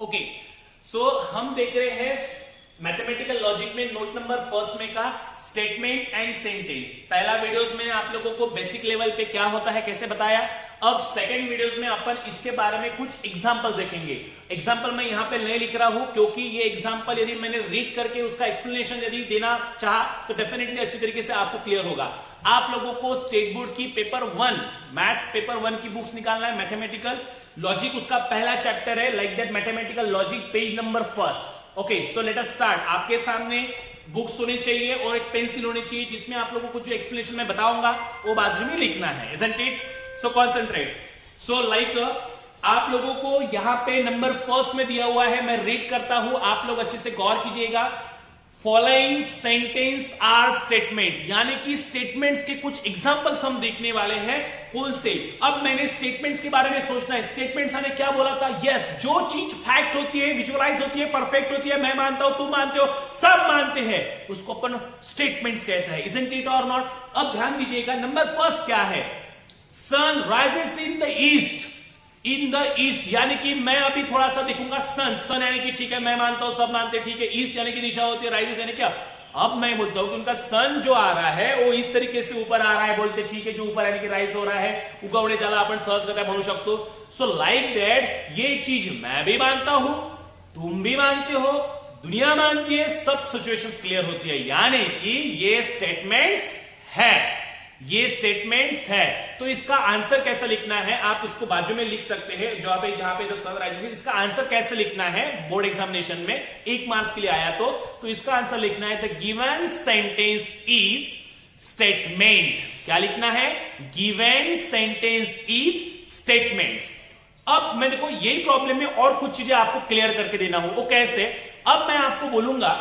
Okay, सो हम देख रहे हैं मैथमेटिकल लॉजिक में नोट नंबर फर्स्ट में का स्टेटमेंट एंड सेंटेंस। पहला वीडियोस में आप लोगों को बेसिक लेवल पे क्या होता है कैसे बताया। अब सेकंड वीडियोस में अपन इसके बारे में कुछ एग्जांपल देखेंगे। एग्जांपल मैं यहां पे नहीं लिख रहा हूं क्योंकि ये एग्जांपल यदि मैंने रीड करके उसका एक्सप्लेनेशन यदि देना चाहा तो डेफिनेटली अच्छी तरीके से आपको क्लियर होगा। आप लोगों को स्टेट बोर्ड की पेपर 1 मैथ्स पेपर 1 की बुक्स निकालना है। मैथमेटिकल लॉजिक उसका पहला चैप्टर है, like that mathematical logic page number first. Okay, so let us start. आपके सामने बुक्स होनी चाहिए और एक पेंसिल होनी चाहिए जिसमें आप लोगों को जो एक्सप्लेनेशन मैं बताऊंगा वो बाजू में लिखना है, isn't it? So concentrate. So like आप लोगों को यहां पे नंबर फर्स्ट में दिया हुआ है, मैं रीड करता हूं, आप लोग अच्छे से गौर कीजिएगा। फॉलोइंग सेंटेंस आर स्टेटमेंट, यानी कि स्टेटमेंट्स के कुछ एग्जांपल्स हम देखने वाले हैं। कौन से? अब मैंने स्टेटमेंट्स के बारे में सोचना है। स्टेटमेंट्स ने क्या बोला था? यस, जो चीज फैक्ट होती है, विजुअलाइज होती है, परफेक्ट होती है, मैं मानता हूं, तुम मानते हो, सब मानते हैं, उसको अपन स्टेटमेंट्स कहते हैं, इजंट इट और नॉट? अब ध्यान दीजिएगा, नंबर फर्स्ट क्या है? Sun rises in the east. In the east यानी कि मैं अभी थोड़ा सा देखूंगा सन। सन यानी कि ठीक है, मैं मानता हूं, सब मानते हैं, ठीक है। ईस्ट यानी कि दिशा होती है, राइजेस यानी क्या? अब मैं बोलता हूं कि उनका सन जो आ रहा है वो इस तरीके से ऊपर आ रहा है, बोलते ठीक है, जो ऊपर यानी कि राइज हो रहा है, उगवणे ज्यादा आपण सहज करता म्हणू शकतो। सो लाइक दैट ये चीज मैं भी मानता हूं, तुम भी मानते हो, दुनिया मानती है, सब सिचुएशंस क्लियर होती है, यानी कि ये स्टेटमेंट्स है, ये स्टेटमेंट्स है। तो इसका आंसर कैसे लिखना है आप उसको बाजू में लिख सकते हैं, जहां पे द सन राइजेस। इसका आंसर कैसे लिखना है बोर्ड एग्जामिनेशन में 1 मार्क्स के लिए आया तो इसका आंसर लिखना है the given sentence is statement. क्या लिखना है? Given sentence is statements. अब मैं देखो यही प्रॉब्लम में और कुछ चीजें आपको क्लियर करके देना हो, वो कैसे? अब मैं आपको बोलूंगा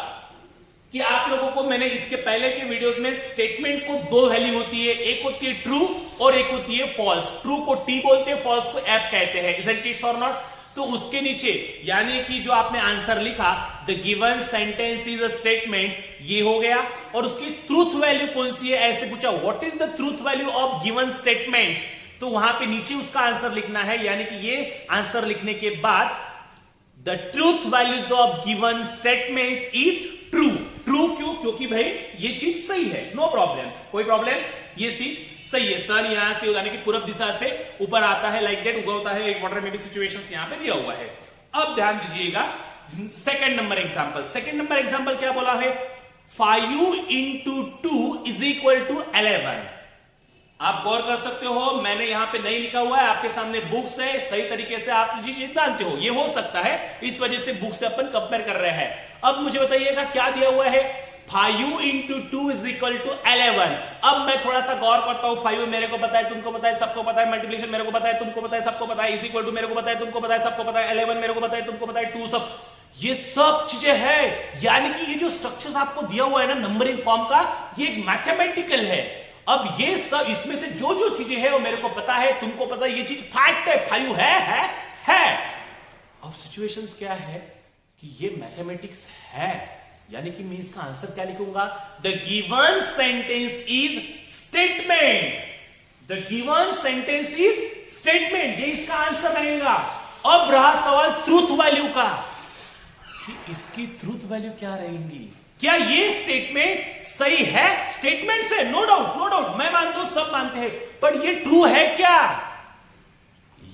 कि आप लोगों को, मैंने इसके पहले के वीडियोस में स्टेटमेंट को 2 वैल्यू होती है, एक होती है ट्रू और एक होती है फॉल्स। ट्रू को टी बोलते हैं, फॉल्स को एफ कहते हैं, इजंट इट और नॉट? तो उसके नीचे यानी कि जो आपने आंसर लिखा the given sentence is a statement, ये हो गया। और उसकी ट्रूथ वैल्यू कौन सी है ऐसे पूछा, what is the truth value of given statements, तो वहां पे नीचे उसका आंसर लिखना है। यानी कि ये आंसर लिखने के बाद the truth values of given statements is true. True क्यों? क्योंकि भाई ये चीज सही है, नो प्रॉब्लम्स, कोई प्रॉब्लम, ये चीज सही है। सन यहां से यानी कि पूरब दिशा से ऊपर आता है, लाइक दैट उगवता है, एक वाटर में भी सिचुएशंस यहां पे दिया हुआ है। अब ध्यान दीजिएगा second number example. Second number example क्या बोला है? 5 into 2 is equal to 11। आप गौर कर सकते हो, मैंने यहां पे नहीं लिखा हुआ है, आपके सामने बुक्स है, सही तरीके से आप चीज जानते हो, ये हो सकता है, इस वजह से बुक से अपन कंपेयर कर रहे हैं। अब मुझे बताइएगा क्या दिया हुआ है? 5 into 2 is equal to 11। अब मैं थोड़ा सा गौर करता हूं, 5 मेरे को पता है, तुमको पता है, सबको पता है, मल्टीप्लिकेशन मेरे को पता है, तुमको पता है, सबको पता है, इज इक्वल टू मेरे को पता है, तुमको पता है, सबको पता है, 11 मेरे को पता है, तुमको पता है, 2 सब, ये सब चीजें हैं। यानी कि ये जो स्ट्रक्चर्स आपको दिया हुआ है ना नंबरिंग फॉर्म का, ये एक मैथमेटिकल है। अब ये सब इसमें से जो जो चीजें हैं वो मेरे को पता है, तुमको पता है, ये चीज फैक्ट है, 5 है। अब सिचुएशंस क्या है कि ये मैथमेटिक्स है, यानी कि मैं इसका आंसर क्या लिखूंगा? The given sentence is statement. The given sentence is statement, ये इसका आंसर रहेगा। अब रहा सवाल ट्रूथ वैल्यू का, कि इसकी ट्रूथ वैल्यू क्या रहेंगी? क्या ये स्टेटमेंट सही है? स्टेटमेंट से नो डाउट, नो डाउट, मैं मानता हूं, सब मानते हैं, पर ये ट्रू है क्या?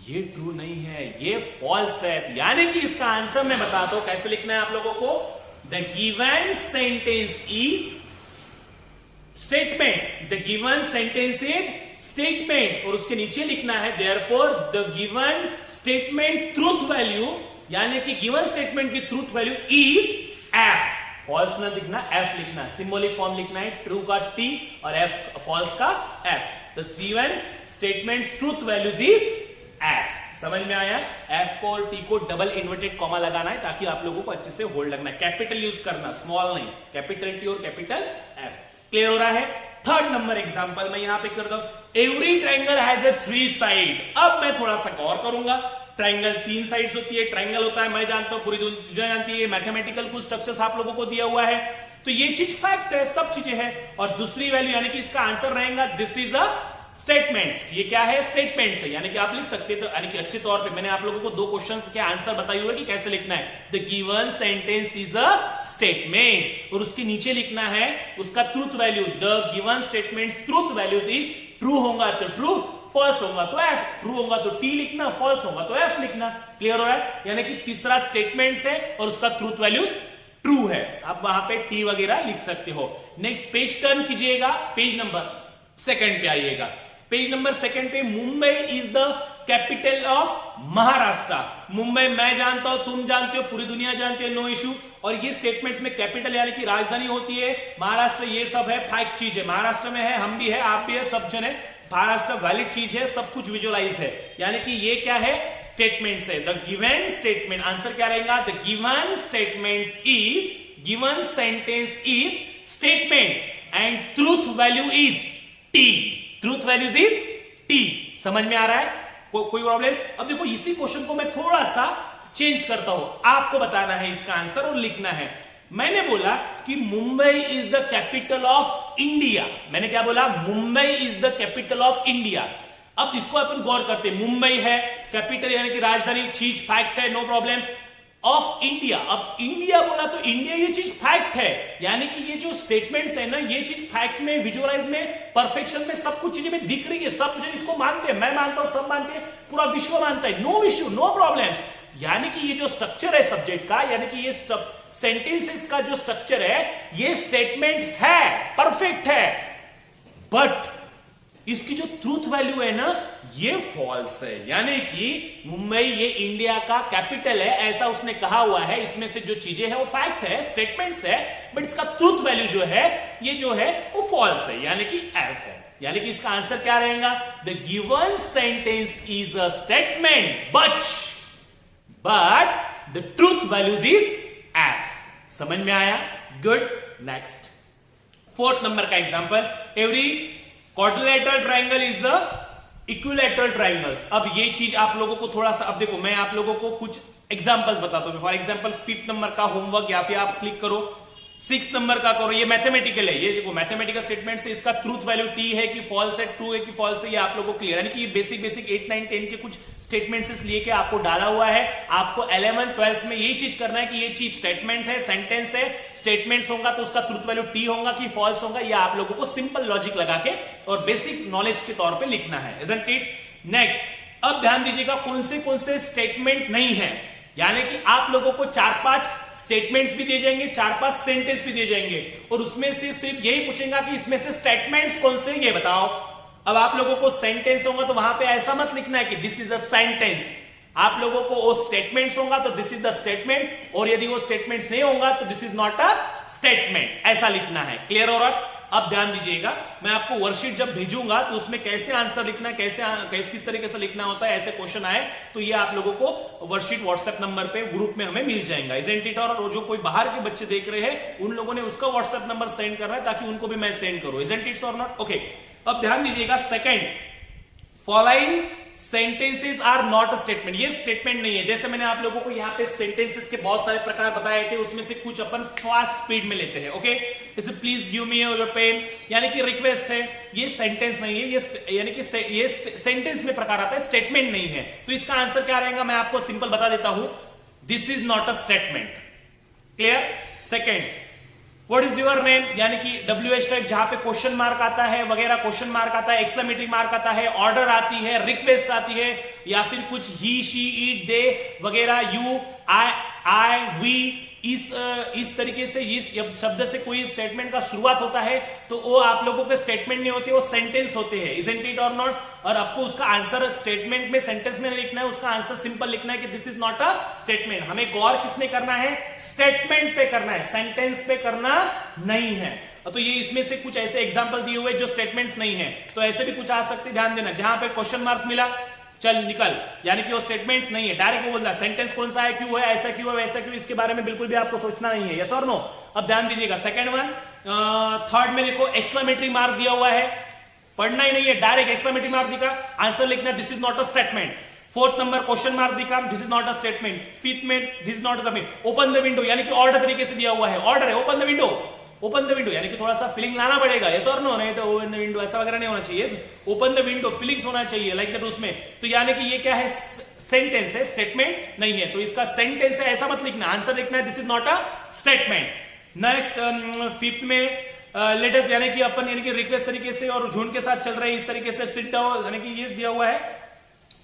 ये ट्रू नहीं है, ये फॉल्स है। यानी कि इसका आंसर मैं बताता हूं कैसे लिखना है आप लोगों को। The given sentence is statements, the given sentence is statements, और उसके नीचे लिखना है therefore the given statement truth value, यानी कि गिवन स्टेटमेंट की truth value is F. False ना लिखना, एफ लिखना, सिंबॉलिक फॉर्म लिखना है, ट्रू का टी और एफ फॉल्स का F. The given statement truth values is F. समझ में आया? एफ को और टी को डबल इन्वर्टेड कॉमा लगाना है ताकि आप लोगों को अच्छे से होल्ड लगना है, कैपिटल यूज करना, स्मॉल नहीं, कैपिटल टी और कैपिटल एफ। क्लियर हो रहा है? थर्ड नंबर एग्जांपल मैं यहां पे करता हूं, every triangle has a 3 side. अब मैं थोड़ा सा गौर करूंगा, ट्रायंगल 3 साइड्स होती है, ट्रायंगल होता है, मैं जानता हूं, पूरी दुनिया जानती है, मैथमेटिकल कुछ स्ट्रक्चर्स आप लोगों को दिया हुआ है, तो ये चीज फैक्ट है, सब चीजें हैं। और दूसरी वैल्यू यानी कि इसका आंसर रहेगा दिस इज अ स्टेटमेंट्स। ये क्या है? स्टेटमेंट्स है, यानी कि आप लिख सकते हैं। तो यानी कि अच्छे तौर पे मैंने आप लोगों को दो क्वेश्चंस के आंसर बताए हुए कि कैसे लिखना है। The given sentence is a statement, और उसके नीचे लिखना है उसका truth value. The given statements truth values is, true होगा तो ट्रू, फॉल्स होगा तो एफ, ट्रू होगा तो टी लिखना, फॉल्स होगा तो एफ लिखना। क्लियर हो रहा है? यानी कि तीसरा स्टेटमेंट्स है और उसका ट्रूथ वैल्यूज ट्रू है, आप वहां पे टी वगैरह लिख सकते हो। नेक्स्ट पेज टर्न कीजिएगा, पेज नंबर सेकंड पे आइएगा। पेज नंबर सेकंड पे, Mumbai is the capital of Maharashtra. Mumbai मैं जानता हूं, तुम जानते हो, पूरी दुनिया जानती है, नो इश्यू। और ये स्टेटमेंट्स में कैपिटल यानी कि राजधानी होती है, महाराष्ट्र, ये सब है फैक्ट चीज है, महाराष्ट्र में है, हम भी है, आप भी है, सब जन है, महाराष्ट्र वैलिड चीज है, सब कुछ विजुअलाइज है, यानी कि ये क्या है? स्टेटमेंट्स है। द गिवन स्टेटमेंट, आंसर क्या रहेगा? The given statements is, given sentence is statement and truth value is T, truth values is T. समझ में आ रहा है? कोई प्रॉब्लम? अब देखो इसी क्वेश्चन को मैं थोड़ा सा चेंज करता हूं, आपको बताना है इसका आंसर और लिखना है। मैंने बोला कि Mumbai is the capital of India. मैंने क्या बोला? Mumbai is the capital of India. अब इसको अपन गौर करते हैं, मुंबई है कैपिटल यानी कि राजधानी, चीज फैक्ट है, नो प्रॉब्लम, ऑफ इंडिया। अब इंडिया बोला तो इंडिया ये चीज फैक्ट है, यानी कि ये जो स्टेटमेंट्स है ना, ये चीज फैक्ट में, विजुअलाइज में, परफेक्शन में, सब कुछ चीजें में दिख रही है, सब जन इसको मानते हैं, मैं मानता हूं, सब मानते हैं, पूरा विश्व मानता है, नो इश्यू, नो प्रॉब्लम। यानी कि ये जो स्ट्रक्चर है सब्जेक्ट का, यानी कि ये सेंटेंसेस का जो स्ट्रक्चर है, ये स्टेटमेंट है, परफेक्ट है, बट इसकी जो ट्रूथ वैल्यू है ना, ये फॉल्स है। यानी कि मुंबई ये इंडिया का कैपिटल है, ऐसा उसने कहा हुआ है, इसमें से जो चीजें हैं वो फैक्ट है, स्टेटमेंट्स है, बट इसका ट्रूथ वैल्यू जो है, ये जो है वो फॉल्स है, यानी कि एफ है। यानी कि इसका आंसर क्या रहेगा? The given sentence is a statement but the truth values is F. समझ में आया? गुड। नेक्स्ट, फोर्थ नंबर का example, every quadrilateral triangle is the equilateral triangles. अब ये चीज आप लोगों को थोड़ा सा, अब देखो मैं आप लोगों को कुछ एग्जांपल्स बताता हूं। फॉर एग्जांपल 5th नंबर का होमवर्क, या फिर आप क्लिक करो 6 नंबर का करो, ये मैथमेटिकल है, ये देखो मैथमेटिकल स्टेटमेंट से इसका ट्रूथ वैल्यू टी है कि फॉल्स है, ट्रू है कि फॉल्स है, ये आप लोगों को क्लियर, यानी कि ये बेसिक 8, 9, 10 के कुछ स्टेटमेंट्स लिए के आपको डाला हुआ है। आपको 11, 12 में यही चीज करना है कि ये चीज स्टेटमेंट है, सेंटेंस है, स्टेटमेंट्स होगा तो उसका ट्रूथ वैल्यू टी होगा कि फॉल्स होगा, ये आप लोगों को सिंपल लॉजिक लगा के और बेसिक नॉलेज के तौर पे लिखना है, isn't it? नेक्स्ट, अब ध्यान दीजिएगा कौन से स्टेटमेंट नहीं है, यानी कि आप लोगों को 4-5 स्टेटमेंट्स भी दिए जाएंगे, 4-5 सेंटेंस भी दिए जाएंगे, और उसमें से सिर्फ यही पूछेगा कि इसमें से स्टेटमेंट्स कौन से, ये बताओ। अब आप लोगों को सेंटेंस होगा तो वहां पे ऐसा मत लिखना है कि दिस इज अ सेंटेंस, आप लोगों को वो स्टेटमेंट्स होगा तो दिस इज द स्टेटमेंट, और यदि वो स्टेटमेंट्स नहीं होगा तो this is not a statement, ऐसा लिखना है। क्लियर हो रहा? अब ध्यान दीजिएगा, मैं आपको वर्कशीट जब भेजूंगा तो उसमें कैसे आंसर लिखना है, कैसे किस तरीके से लिखना होता है, ऐसे क्वेश्चन आए तो ये आप लोगों को वर्कशीट व्हाट्सएप नंबर पे ग्रुप में हमें मिल जाएगा, isn't it? और जो कोई बाहर के बच्चे देख रहे हैं उन लोगों ने उसका व्हाट्सएप नंबर सेंड करना है ताकि उनको भी मैं सेंड करूं, isn't it or not? Okay, अब ध्यान दीजिएगा, second, following sentences are not a statement, ये स्टेटमेंट नहीं है। जैसे मैंने आप लोगों को यहाँ पे सेंटेंसेस के बहुत सारे प्रकार बताए थे, उसमें से कुछ अपन फास्ट स्पीड में लेते हैं। ओके, जैसे please give me your pen, यानी कि रिक्वेस्ट है, ये सेंटेंस नहीं है, ये यानी कि ये सेंटेंस में प्रकार आता है, स्टेटमेंट नहीं है। तो इसका आंसर क्या रहेगा, मैं आपको सिंपल बता देता हूं, this is not a statement. Clear? Second, what is your name, यानी कि WH टाइप जहां पे क्वेश्चन मार्क आता है वगैरह, क्वेश्चन मार्क आता है, एक्सक्लेमेटरी मार्क आता है, ऑर्डर आती है, रिक्वेस्ट आती है, या फिर कुछ ही, शी, इट, दे वगैरह, यू, आई, वी, इस तरीके से इस शब्द से कोई स्टेटमेंट का शुरुआत होता है तो वो आप लोगों के स्टेटमेंट नहीं होते, वो सेंटेंस होते हैं, isn't it or not? और आपको उसका आंसर स्टेटमेंट में, सेंटेंस में नहीं लिखना है, उसका आंसर सिंपल लिखना है कि this is not a statement. हमें गौर किसने करना है, स्टेटमेंट पे करना है, सेंटेंस पे करना नहीं है। तो ये इसमें से कुछ ऐसे एग्जांपल दिए हुए जो स्टेटमेंट्स नहीं है, तो ऐसे भी कुछ आ सकते, ध्यान देना। जहां पे क्वेश्चन मार्क्स मिला, चल निकल, यानी कि वो स्टेटमेंट्स नहीं है, डायरेक्ट वो बोलता है सेंटेंस कौन सा है, क्यों है, ऐसा क्यों है, वैसा क्यों, इसके बारे में बिल्कुल भी आपको सोचना नहीं है, यस और नो। अब ध्यान दीजिएगा, सेकंड वन, थर्ड में देखो एक्सक्लेमेटरी मार्क दिया हुआ है, पढ़ना ही नहीं है, डायरेक्ट एक्सक्लेमेटरी मार्क दिखा, आंसर लिखना, this is not a statement. Fourth number question mark दिखा, this is not a statement. Fifth में this is not the mean, open the window, यानी कि ऑर्डर तरीके से दिया हुआ है, ऑर्डर है, open the window, open the window यानी कि थोड़ा सा फीलिंग लाना पड़ेगा, यस और नो, नहीं तो ओपन द विंडो ऐसा वगैरह नहीं होना चाहिए, ओपन द विंडो फीलिंग्स होना चाहिए लाइक दैट उसमें। तो यानी कि ये क्या है, सेंटेंस है, स्टेटमेंट नहीं है, तो इसका सेंटेंस है ऐसा मत लिखना, आंसर लिखना है this is not a statement. Next fifth में लेटेस्ट यानी कि अपन यानी कि रिक्वेस्ट तरीके से और झुंड के साथ चल रहे हैं इस तरीके से, सिट डाउन यानी कि ये दिया हुआ है,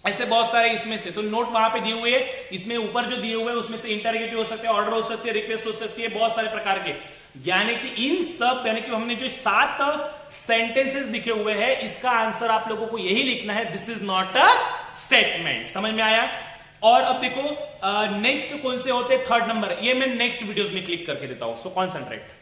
ऐसे बहुत सारे इसमें से तो नोट वहां पे दिए हुए हैं, इसमें ऊपर जो दिए हुए हैं उसमें से इंटरगेटिव हो सकते हैं, ऑर्डर हो सकती है, रिक्वेस्ट हो सकती है, बहुत सारे प्रकार के, यानी कि इन सब यानी कि हमने जो 7 सेंटेंसेस दिखे हुए हैं इसका आंसर आप लोगों को यही लिखना है, this is not a statement. समझ में आया? और अब देखो नेक्स्ट कौन से होते हैं, थर्ड नंबर, ये मैं नेक्स्ट वीडियोस में क्लिक करके देता हूं, सो कॉन्सेंट्रेट।